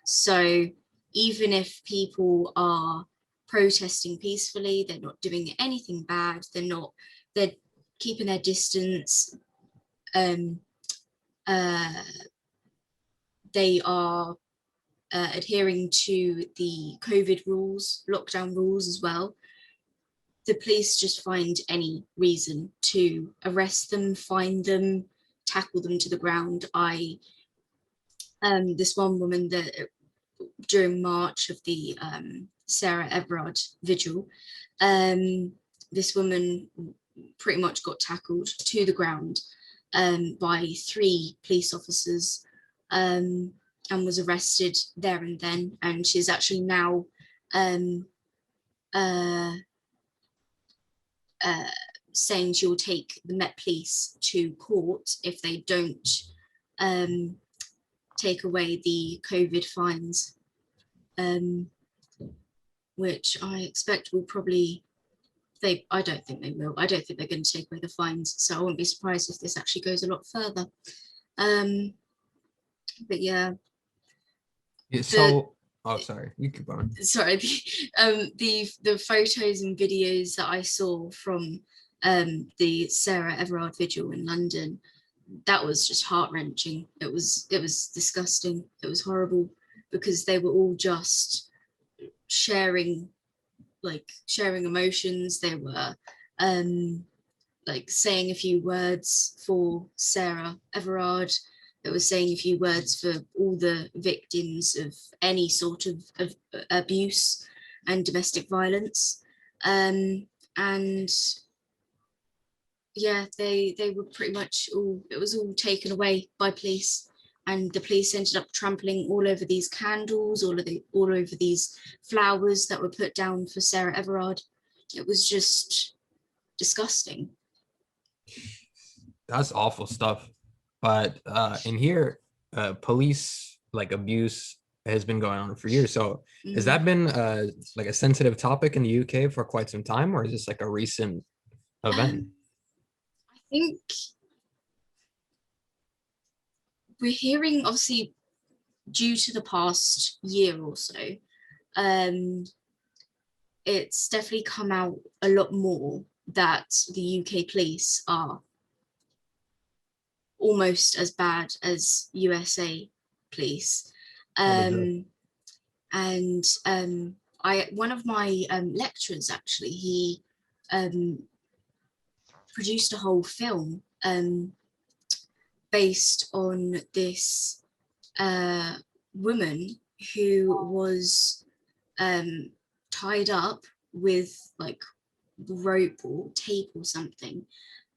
Speaker 5: So even if people are protesting peacefully, they're not doing anything bad, they're keeping their distance, they are adhering to the COVID rules, lockdown rules as well, the police just find any reason to arrest them, fine them, tackle them to the ground. This one woman that during March of the Sarah Everard vigil, this woman pretty much got tackled to the ground by 3 police officers, and was arrested there and then, and she's actually now saying she will take the Met Police to court if they don't take away the COVID fines, which I expect will probably, I don't think they will. I don't think they're going to take away the fines, so I wouldn't be surprised if this actually goes a lot further. But yeah.
Speaker 6: So Oh, sorry. You keep going.
Speaker 5: sorry, the photos and videos that I saw from the Sarah Everard vigil in London, that was just heart-wrenching. It was disgusting. It was horrible because they were all just sharing emotions. They were like saying a few words for Sarah Everard. They were saying a few words for all the victims of any sort of abuse and domestic violence. And yeah, they were pretty much it was all taken away by police, and the police ended up trampling all over these candles, all over these flowers that were put down for Sarah Everard. It was just disgusting.
Speaker 6: That's awful stuff. But in here, police like abuse has been going on for years. So has that been like a sensitive topic in the UK for quite some time, or is this like a recent event?
Speaker 5: I think we're hearing, obviously, due to the past year or so, it's definitely come out a lot more that the UK police are almost as bad as USA police. And one of my lecturers, actually, he produced a whole film based on this woman who was tied up with like rope or tape or something,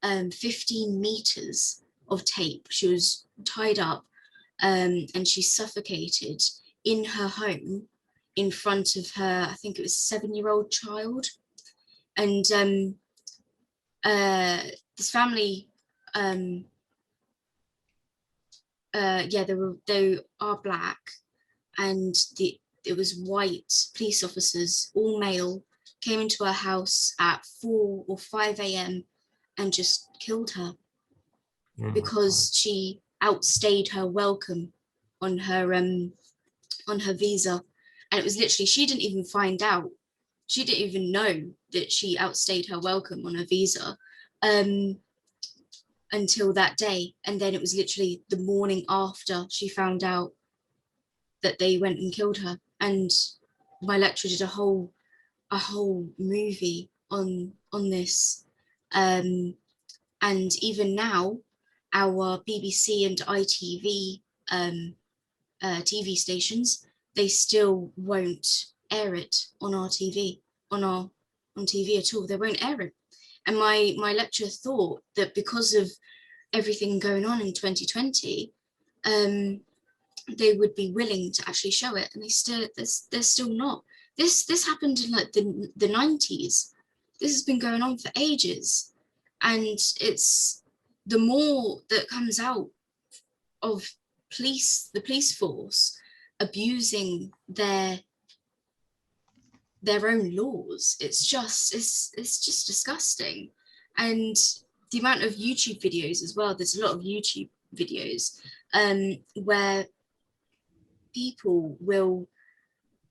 Speaker 5: 15 meters of tape. She was tied up and she suffocated in her home in front of her, I think it was 7-year-old child. And this family, they are black, and it was white police officers, all male, came into her house at 4 or 5 a.m. and just killed her because she outstayed her welcome on her visa. And it was literally, she didn't even find out. She didn't even know that she outstayed her welcome on her visa until that day. And then it was literally the morning after she found out that they went and killed her. And my lecturer did a whole movie on this. And even now, our BBC and ITV TV stations, they still won't air it on our TV, on TV at all. They won't air it. And my lecturer thought that because of everything going on in 2020, they would be willing to actually show it, and they're still not. This happened in like the 90s. This has been going on for ages, and it's the more that comes out of the police force abusing their own laws. It's just disgusting. And the amount of YouTube videos as well, there's a lot of YouTube videos where people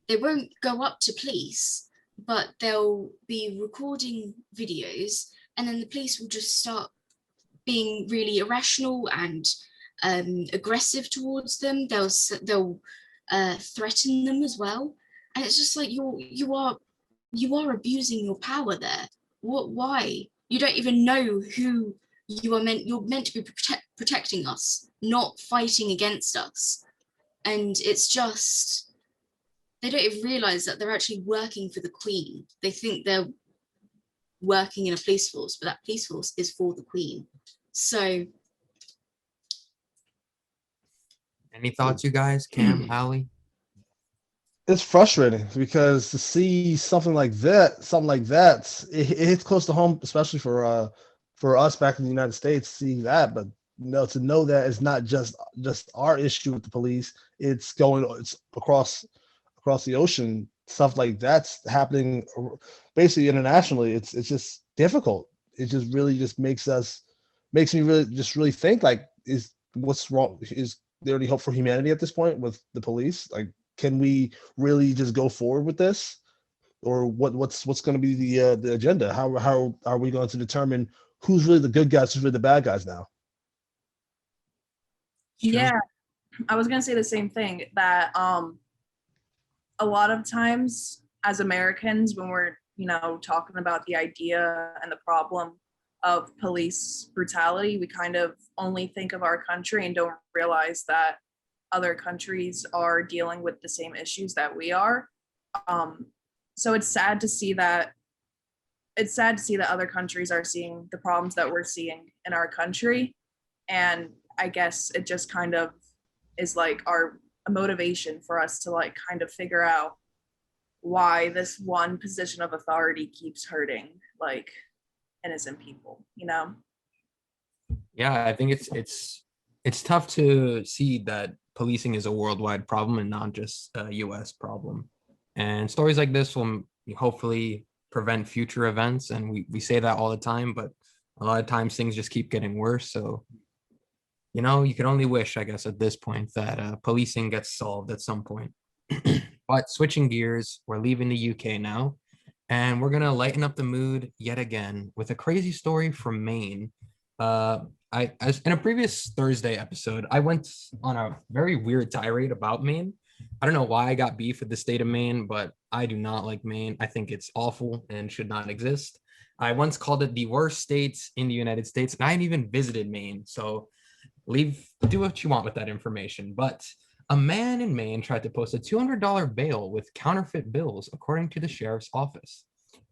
Speaker 5: they won't go up to police, but they'll be recording videos, and then the police will just start being really irrational and aggressive towards them. They'll threaten them as well, and it's just like you are abusing your power there. Why? You don't even know who you are meant. You're meant to be protecting us, not fighting against us. And it's just, they don't even realize that they're actually working for the Queen. They think they're working in a police force, but that police force is for the Queen. So,
Speaker 6: any thoughts, you guys? Cam, Allie?
Speaker 8: It's frustrating because to see something like that, it hits close to home, especially for us back in the United States, seeing that. But to know that it's not just our issue with the police, it's across the ocean. Stuff like that's happening basically internationally. It's just difficult. It just really just makes me really think, like, what's wrong? Is there any hope for humanity at this point with the police? Like, can we really just go forward with this, or what's going to be the agenda? How are we going to determine who's really the good guys, who's really the bad guys now?
Speaker 7: Yeah, I was gonna say the same thing, that a lot of times as Americans, when we're talking about the idea and the problem of police brutality, we kind of only think of our country and don't realize that other countries are dealing with the same issues that we are. So it's sad to see that other countries are seeing the problems that we're seeing in our country. And I guess it just kind of is like a motivation for us to like kind of figure out why this one position of authority keeps hurting like innocent people,
Speaker 6: Yeah, I think it's tough to see that policing is a worldwide problem and not just a US problem. And stories like this will hopefully prevent future events. And we say that all the time, but a lot of times things just keep getting worse. So, you can only wish, I guess, at this point that policing gets solved at some point. But switching gears, we're leaving the UK now, and we're going to lighten up the mood yet again with a crazy story from Maine. As in a previous Thursday episode, I went on a very weird tirade about Maine. I don't know why I got beef with the state of Maine, but I do not like Maine. I think it's awful and should not exist. I once called it the worst state in the United States, and I hadn't even visited Maine. So do what you want with that information. But a man in Maine tried to post a $200 bail with counterfeit bills, according to the sheriff's office.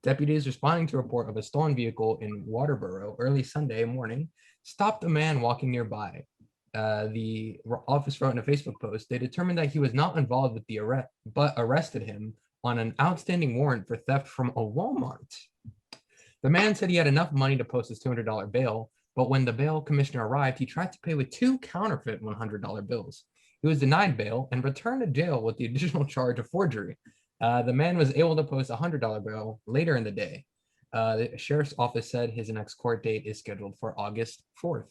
Speaker 6: Deputies responding to a report of a stolen vehicle in Waterboro early Sunday morning stopped a man walking nearby. The office wrote in a Facebook post, they determined that he was not involved with the arrest, but arrested him on an outstanding warrant for theft from a Walmart. The man said he had enough money to post his $200 bail, but when the bail commissioner arrived, he tried to pay with two counterfeit $100 bills. He was denied bail and returned to jail with the additional charge of forgery. The man was able to post a $100 bail later in the day. The sheriff's office said his next court date is scheduled for August 4th.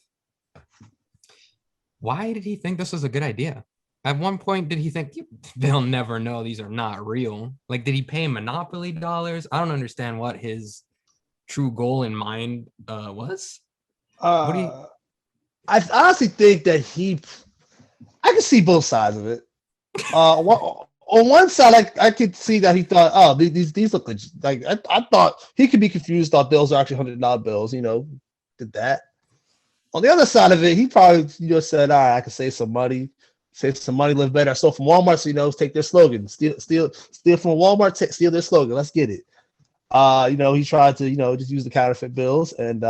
Speaker 6: Why did he think this was a good idea? At one point, did he think they'll never know these are not real? Like, did he pay Monopoly dollars? I don't understand what his true goal in mind was.
Speaker 8: I honestly think that I can see both sides of it. On one side, I could see that he thought, oh, these look legit. Like I thought he could be confused, thought bills are actually $100 bills. Did that. On the other side of it, he probably said, all right, I can save some money, live better. I stole from Walmart, so take their slogan, steal from Walmart, steal their slogan. Let's get it. He tried to just use the counterfeit bills, and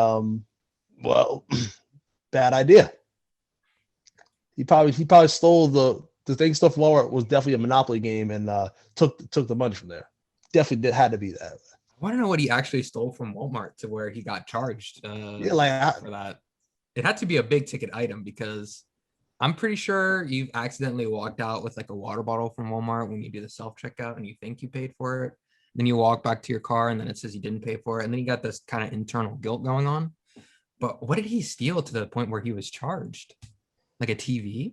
Speaker 8: well, bad idea. He probably stole the thing. Stuff from Walmart was definitely a Monopoly game, and took the money from there. Definitely had to be that.
Speaker 6: I want to know what he actually stole from Walmart to where he got charged for that. It had to be a big ticket item, because I'm pretty sure you've accidentally walked out with like a water bottle from Walmart when you do the self-checkout and you think you paid for it. Then you walk back to your car and then it says you didn't pay for it. And then you got this kind of internal guilt going on. But what did he steal to the point where he was charged? Like a TV?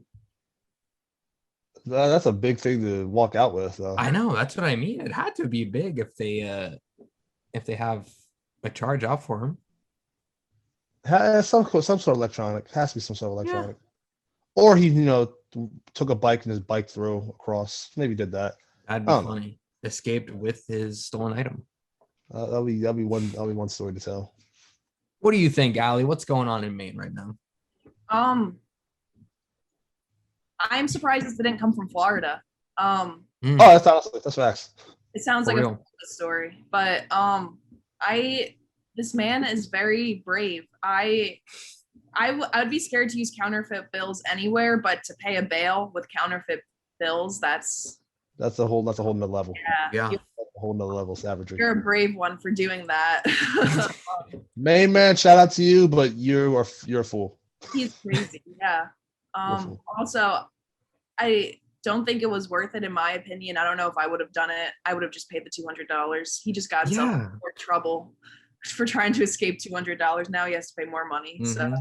Speaker 8: That's a big thing to walk out with, though.
Speaker 6: I know, that's what I mean. It had to be big if they have a charge out for him.
Speaker 8: Some sort of electronic. Has to be some sort of electronic. Yeah. Or he, took a bike and his bike threw across. Maybe did that.
Speaker 6: That'd be funny. Escaped with his stolen item.
Speaker 8: That'll be one story to tell.
Speaker 6: What do you think, Allie? What's going on in Maine right now?
Speaker 7: I'm surprised this didn't come from Florida.
Speaker 8: Oh, that's facts.
Speaker 7: It sounds like a story, but this man is very brave. I would be scared to use counterfeit bills anywhere, but to pay a bail with counterfeit bills, that's a whole nother level.
Speaker 6: Yeah.
Speaker 8: A whole nother level savagery.
Speaker 7: You're a brave one for doing that.
Speaker 8: Main man, shout out to you, but you're a fool.
Speaker 7: He's crazy. Yeah. Also, I don't think it was worth it in my opinion. I don't know if I would have done it. I would have just paid the $200. He just got some more trouble for trying to escape $200. Now he has to pay more money.
Speaker 6: Mm-hmm.
Speaker 7: So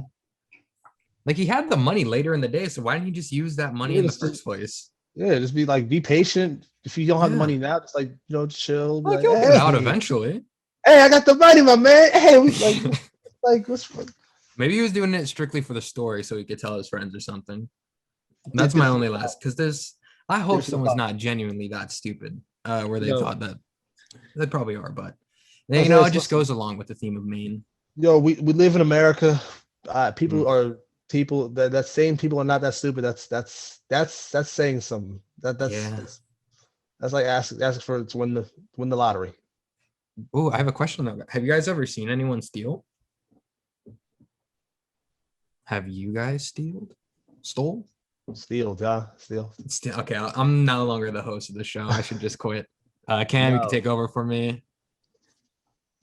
Speaker 6: like, he had the money later in the day, so why didn't he just use that money in the first place?
Speaker 8: Yeah, just be patient. If you don't have the
Speaker 6: Yeah.
Speaker 8: money now, just chill. Be
Speaker 6: Like,
Speaker 8: like,
Speaker 6: you'll get out
Speaker 8: hey,
Speaker 6: eventually.
Speaker 8: hey, I got the money, my man. Hey, what's
Speaker 6: Maybe he was doing it strictly for the story so he could tell his friends or something. That's my only last, because I hope someone's not genuinely that stupid where they thought that. They probably are, but it just goes along with the theme of Maine.
Speaker 8: We live in America. People
Speaker 6: Mm.
Speaker 8: are people that saying people are not that stupid. That's saying something. That's like asking for to win the lottery.
Speaker 6: Oh, I have a question though. Have you guys ever seen anyone steal? Have you guys stole?
Speaker 8: Steal.
Speaker 6: Okay, I'm no longer the host of the show. I should just quit. Cam, you can take over for me.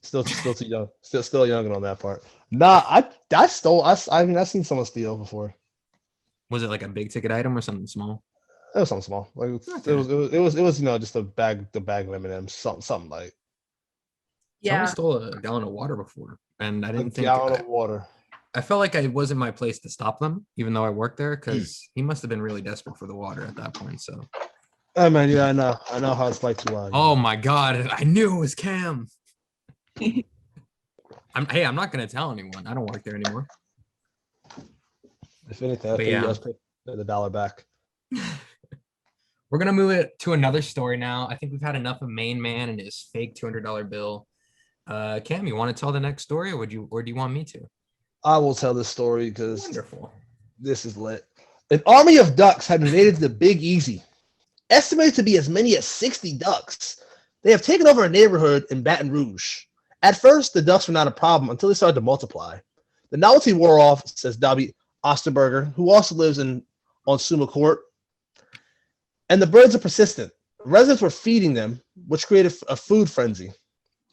Speaker 8: Still too young. Still young on that part. Nah, I stole. I mean, I've seen someone steal before.
Speaker 6: Was it like a big ticket item or something small?
Speaker 8: It was something small. Like
Speaker 6: Okay.
Speaker 8: it was just the bag of M&Ms, something like.
Speaker 6: Someone
Speaker 7: Yeah.
Speaker 6: stole a gallon of water before, and I didn't think.
Speaker 8: Gallon of water.
Speaker 6: I felt like it wasn't my place to stop them, even though I worked there, because he must have been really desperate for the water at that point. So.
Speaker 8: Oh man, yeah, I know how it's like to.
Speaker 6: Oh my God! I knew it was Cam. I'm not gonna tell anyone. I don't work there anymore.
Speaker 8: If anything, I think you guys pay the $1 back.
Speaker 6: We're gonna move it to another story now. I think we've had enough of Main Man and his fake $200 bill. Cam, you want to tell the next story, or do you want me to?
Speaker 8: I will tell this story because
Speaker 6: Wonderful.
Speaker 8: this is lit. An army of ducks have invaded the Big Easy. Estimated to be as many as 60 ducks. They have taken over a neighborhood in Baton Rouge. At first, the ducks were not a problem until they started to multiply. The novelty wore off, says W. Osterberger, who also lives on Suma Court. And the birds are persistent. Residents were feeding them, which created a food frenzy.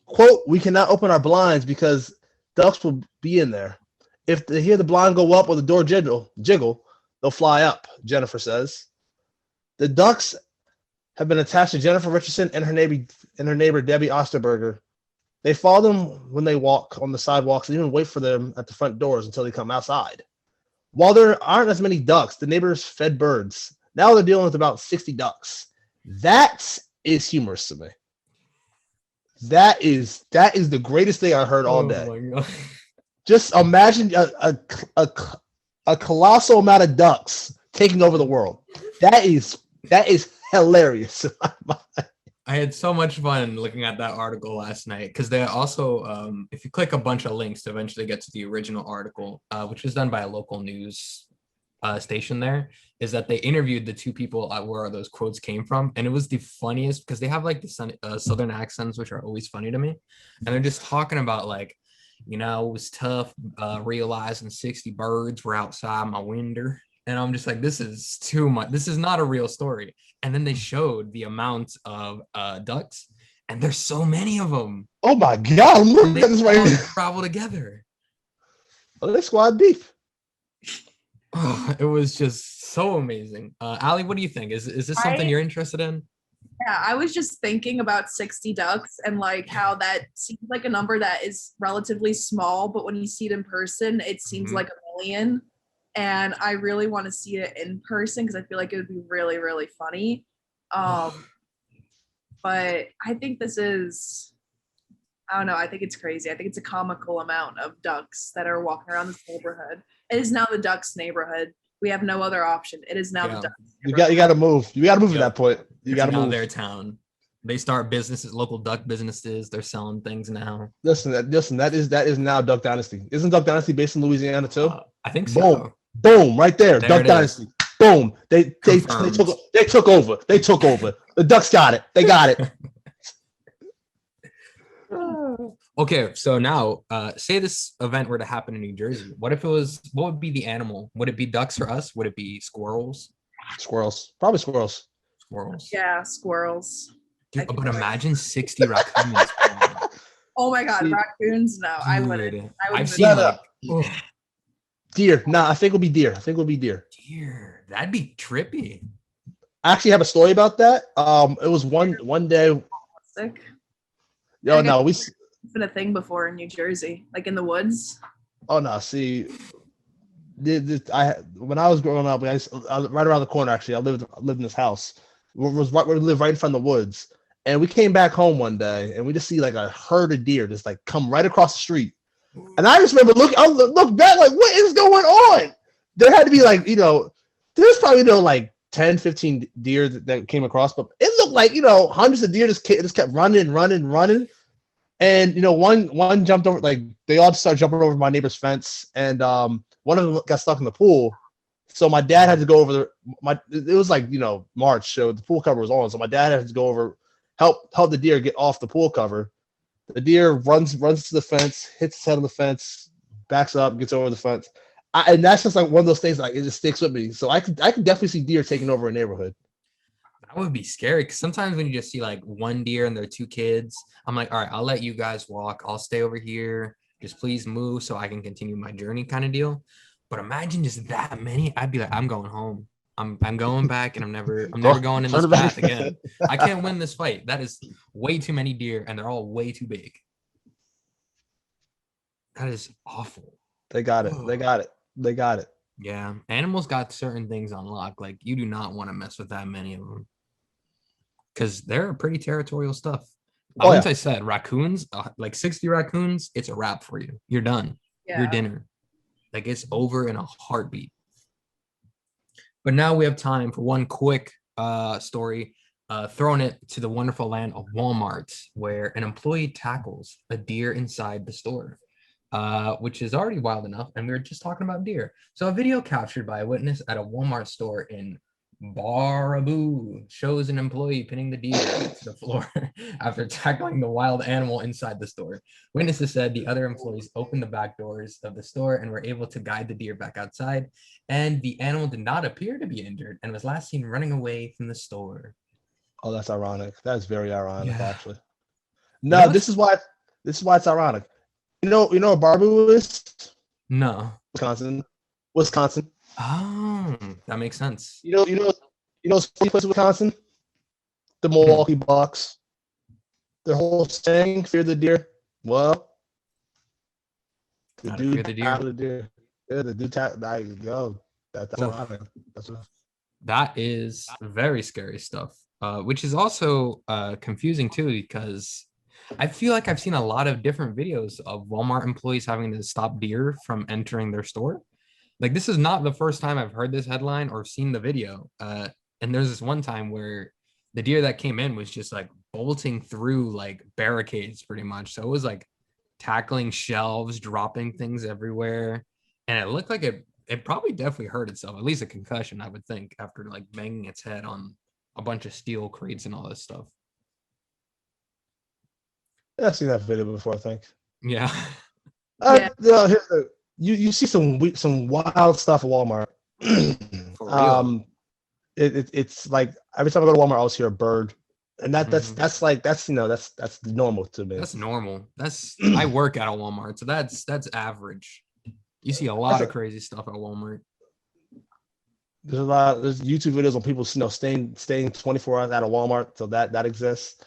Speaker 8: Quote, we cannot open our blinds because ducks will be in there. If they hear the blind go up or the door jiggle, they'll fly up, Jennifer says. The ducks have been attached to Jennifer Richardson and her neighbor Debbie Osterberger. They follow them when they walk on the sidewalks and even wait for them at the front doors until they come outside. While there aren't as many ducks, the neighbors fed birds. Now they're dealing with about 60 ducks. That is humorous to me. That is the greatest thing I heard all day.
Speaker 6: Oh my God.
Speaker 8: Just imagine a colossal amount of ducks taking over the world. That is hilarious.
Speaker 6: I had so much fun looking at that article last night because they also, if you click a bunch of links to eventually get to the original article, which was done by a local news station there, is that they interviewed the two people where those quotes came from. And it was the funniest because they have like the Southern accents, which are always funny to me. And they're just talking about like, it was tough realizing 60 birds were outside my window. And I'm just like, this is too much. This is not a real story. And then they showed the amount of ducks, and there's so many of them.
Speaker 8: Oh my God! Look at this right here.
Speaker 6: Travel together.
Speaker 8: Oh, they squad beef.
Speaker 6: Oh, it was just so amazing. Ali, what do you think? Is this something you're interested in?
Speaker 7: Yeah, I was just thinking about 60 ducks and like how that seems like a number that is relatively small, but when you see it in person, it seems like a million. And I really want to see it in person because I feel like it would be really, really funny. But I think this is, I don't know, I think it's crazy. I think it's a comical amount of ducks that are walking around this neighborhood. It is now the ducks neighborhood. We have no other option. It is now the ducks.
Speaker 8: You got to move. You got to move at that point. You got to move.
Speaker 6: Their town. They start businesses, local duck businesses. They're selling things now.
Speaker 8: Listen. That is now Duck Dynasty. Isn't Duck Dynasty based in Louisiana too?
Speaker 6: I think so.
Speaker 8: Boom, right there. Duck Dynasty. Boom. They took over. They took over. The Ducks got it. They got it.
Speaker 6: Okay, so now say this event were to happen in New Jersey. What would be the animal? Would it be ducks for us? Would it be squirrels?
Speaker 8: Squirrels. Probably squirrels.
Speaker 6: Squirrels.
Speaker 7: Yeah, squirrels.
Speaker 6: Dude, but imagine 60 raccoons.
Speaker 7: Oh my God, raccoons? No, I wouldn't.
Speaker 6: I've seen
Speaker 8: deer. Nah, I think it'll be deer.
Speaker 6: Deer. That'd be trippy.
Speaker 8: I actually have a story about that. It was one day.
Speaker 7: Sick.
Speaker 8: Yo, no,
Speaker 7: it's been a thing before in New Jersey, like in the woods.
Speaker 8: Oh no, see, when I was growing up, I was right around the corner. Actually, I lived in this house. We lived right in front of the woods, and we came back home one day, and we just see like a herd of deer just like come right across the street. And I just remember look back like, what is going on? There had to be like, there's probably like 10, 15 deer that came across, but it looked like, hundreds of deer just kept running. And one jumped over, like they all just started jumping over my neighbor's fence, and one of them got stuck in the pool. So my dad had to go over it was like, March, so the pool cover was on. So my dad had to go over, help the deer get off the pool cover. The deer runs to the fence, hits his head on the fence, backs up, gets over the fence. And that's just like one of those things, like it just sticks with me. So I could definitely see deer taking over a neighborhood.
Speaker 6: That would be scary, because sometimes when you just see like one deer and their two kids, I'm like, all right, I'll let you guys walk. I'll stay over here. Just please move so I can continue my journey, kind of deal. But imagine just that many. I'd be like, I'm going home. I'm going back, and I'm never going in this path again. I can't win this fight. That is way too many deer, and they're all way too big. That is awful.
Speaker 8: They got it.
Speaker 6: Yeah, animals got certain things on lock. Like, you do not want to mess with that many of them, because they're pretty territorial stuff. Once I said raccoons, like 60 raccoons, it's a wrap for you. You're done.
Speaker 7: Yeah.
Speaker 6: Your dinner. Like, it's over in a heartbeat. But now we have time for one quick story, throwing it to the wonderful land of Walmart, where an employee tackles a deer inside the store, which is already wild enough. And we were just talking about deer. So a video captured by a witness at a Walmart store in Baraboo shows an employee pinning the deer to the floor after tackling the wild animal inside the store. Witnesses said the other employees opened the back doors of the store and were able to guide the deer back outside, and the animal did not appear to be injured and was last seen running away from the store.
Speaker 8: Oh, that's ironic. That's very ironic, actually.
Speaker 6: You know
Speaker 8: this is why it's ironic. You know what Baraboo is?
Speaker 6: No.
Speaker 8: Wisconsin.
Speaker 6: Oh, that makes sense.
Speaker 8: You know, place in Wisconsin, the Milwaukee Bucks. Their whole saying, "Fear the deer." Well, the
Speaker 6: Gotta
Speaker 8: dude
Speaker 6: fear the deer.
Speaker 8: tackled the deer. Yeah, the dude tackled. That's ironic.
Speaker 6: That is very scary stuff, which is also confusing too, because I feel like I've seen a lot of different videos of Walmart employees having to stop deer from entering their store. Like, this is not the first time I've heard this headline or seen the video. And there's this one time where the deer that came in was just like bolting through like barricades pretty much. So it was like tackling shelves, dropping things everywhere. And it looked like it probably definitely hurt itself, at least a concussion, I would think, after like banging its head on a bunch of steel crates and all this stuff.
Speaker 8: Yeah, I've seen that video before, I think.
Speaker 6: Yeah.
Speaker 8: You see some wild stuff at Walmart.
Speaker 6: For real.
Speaker 8: It's like every time I go to Walmart, I always hear a bird, and that's normal to me.
Speaker 6: That's normal. I work at a Walmart, so that's average. You see a lot of crazy stuff at Walmart.
Speaker 8: There's YouTube videos on people staying 24 hours at a Walmart, so that exists.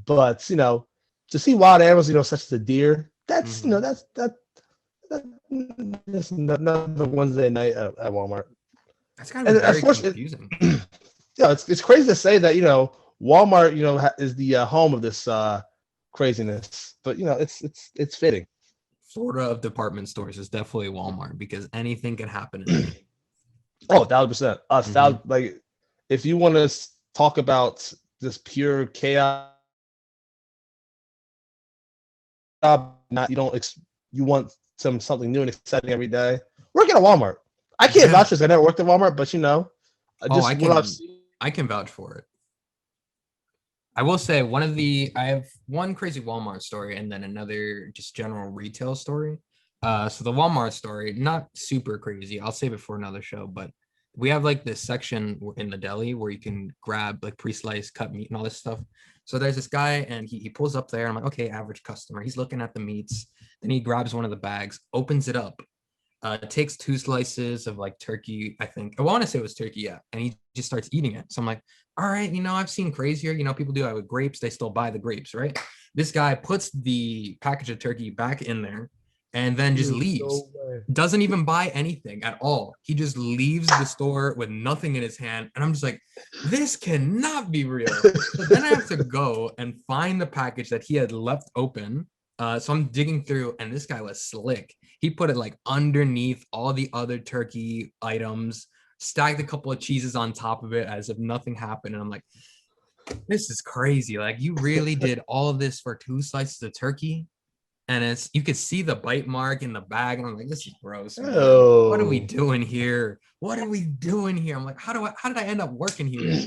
Speaker 8: But to see wild animals, such as the deer, that's that's another Wednesday night at Walmart.
Speaker 6: That's kind of very confusing.
Speaker 8: Yeah, it's crazy to say that Walmart is the home of this craziness, but it's fitting.
Speaker 6: Florida of department stores is definitely Walmart, because anything can happen in there.
Speaker 8: Oh, 1,000%. Like, if you want to talk about this pure chaos, you want something new and exciting every day. Work at a Walmart. I can't vouch for this. I never worked at Walmart, but
Speaker 6: I can vouch for it. I will say I have one crazy Walmart story and then another just general retail story. So the Walmart story, not super crazy. I'll save it for another show, but we have like this section in the deli where you can grab like pre-sliced cut meat and all this stuff. So there's this guy and he pulls up there. I'm like, okay, average customer. He's looking at the meats. Then he grabs one of the bags, opens it up, takes 2 slices of like turkey, I think. I want to say it was turkey, yeah. And he just starts eating it. So I'm like, all right, I've seen crazier. People do that with grapes. They still buy the grapes, right? This guy puts the package of turkey back in there, and then just
Speaker 8: Dude,
Speaker 6: leaves.
Speaker 8: no way.
Speaker 6: Doesn't even buy anything at all. He just leaves the store with nothing in his hand. And I'm just like, this cannot be real. So then I have to go and find the package that he had left open. So I'm digging through, and this guy was slick. He put it like underneath all the other turkey items, stacked a couple of cheeses on top of it as if nothing happened. And I'm like, this is crazy. Like, you really did all this for 2 slices of turkey? And it's, you could see the bite mark in the bag, and I'm like, this is gross, man. What are we doing here? What are we doing here? I'm like, how did I end up working here?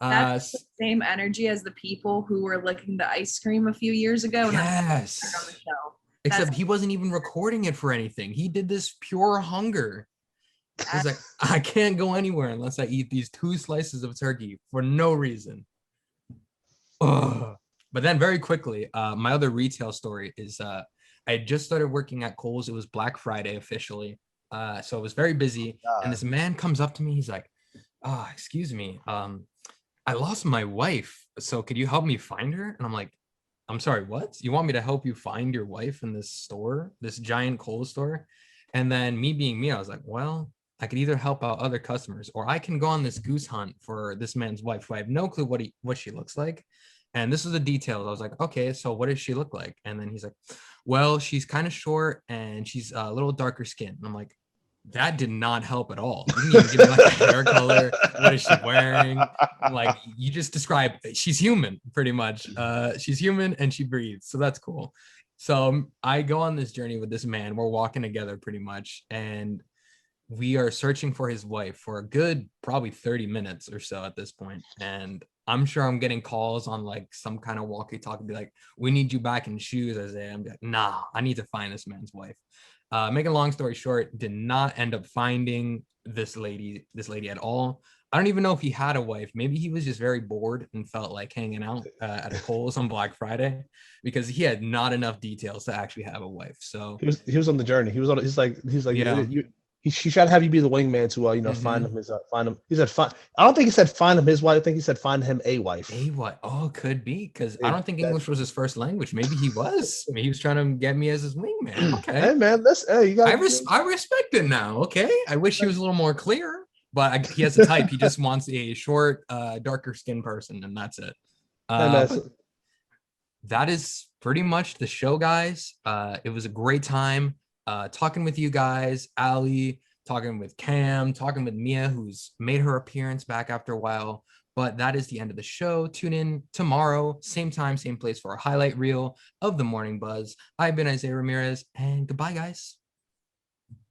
Speaker 7: That's the same energy as the people who were licking the ice cream a few years ago. And
Speaker 6: yes.
Speaker 7: on the show.
Speaker 6: Except he wasn't even recording it for anything. He did this pure hunger. He's like, I can't go anywhere unless I eat these 2 slices of turkey for no reason. Ugh. But then very quickly, my other retail story is I had just started working at Kohl's. It was Black Friday officially. So I was very busy. And this man comes up to me. He's like, excuse me. I lost my wife. So could you help me find her? And I'm like, I'm sorry, what? You want me to help you find your wife in this store, this giant Kohl's store? And then me being me, I was like, well, I could either help out other customers, or I can go on this goose hunt for this man's wife, who I have no clue what she looks like. And this is the details. I was like, okay, so what does she look like? And then he's like, well, she's kind of short and she's a little darker skin. And I'm like, that did not help at all. You didn't even give me like a hair color. What is she wearing? Like, you just described, she's human, pretty much. She's human and she breathes. So that's cool. So I go on this journey with this man. We're walking together pretty much. And we are searching for his wife for a good probably 30 minutes or so at this point. And I'm sure I'm getting calls on like some kind of walkie-talkie, be like, we need you back in shoes, Isaiah. I'm like, nah, I need to find this man's wife. Making a long story short, did not end up finding this lady at all. I don't even know if he had a wife. Maybe he was just very bored and felt like hanging out at a Kohl's on Black Friday, because he had not enough details to actually have a wife. So
Speaker 8: he was on the journey. He's like,
Speaker 6: yeah.
Speaker 8: He tried to have you be the wingman to find him find him. He said I don't think he said find him his wife. I think he said find him a wife.
Speaker 6: A what? Oh, could be, because I don't think English was his first language. Maybe he was. Maybe he was trying to get me as his wingman. Okay.
Speaker 8: Hey man, you got.
Speaker 6: I respect it now. Okay. I wish he was a little more clear, but he has a type. He just wants a short, darker skinned person, and that's it. That is pretty much the show, guys. It was a great time talking with you guys, Ali, talking with Cam, talking with Mia, who's made her appearance back after a while. But that is the end of the show. Tune in tomorrow, same time, same place, for a highlight reel of the Morning Buzz. I've been Isaiah Ramirez, and goodbye, guys.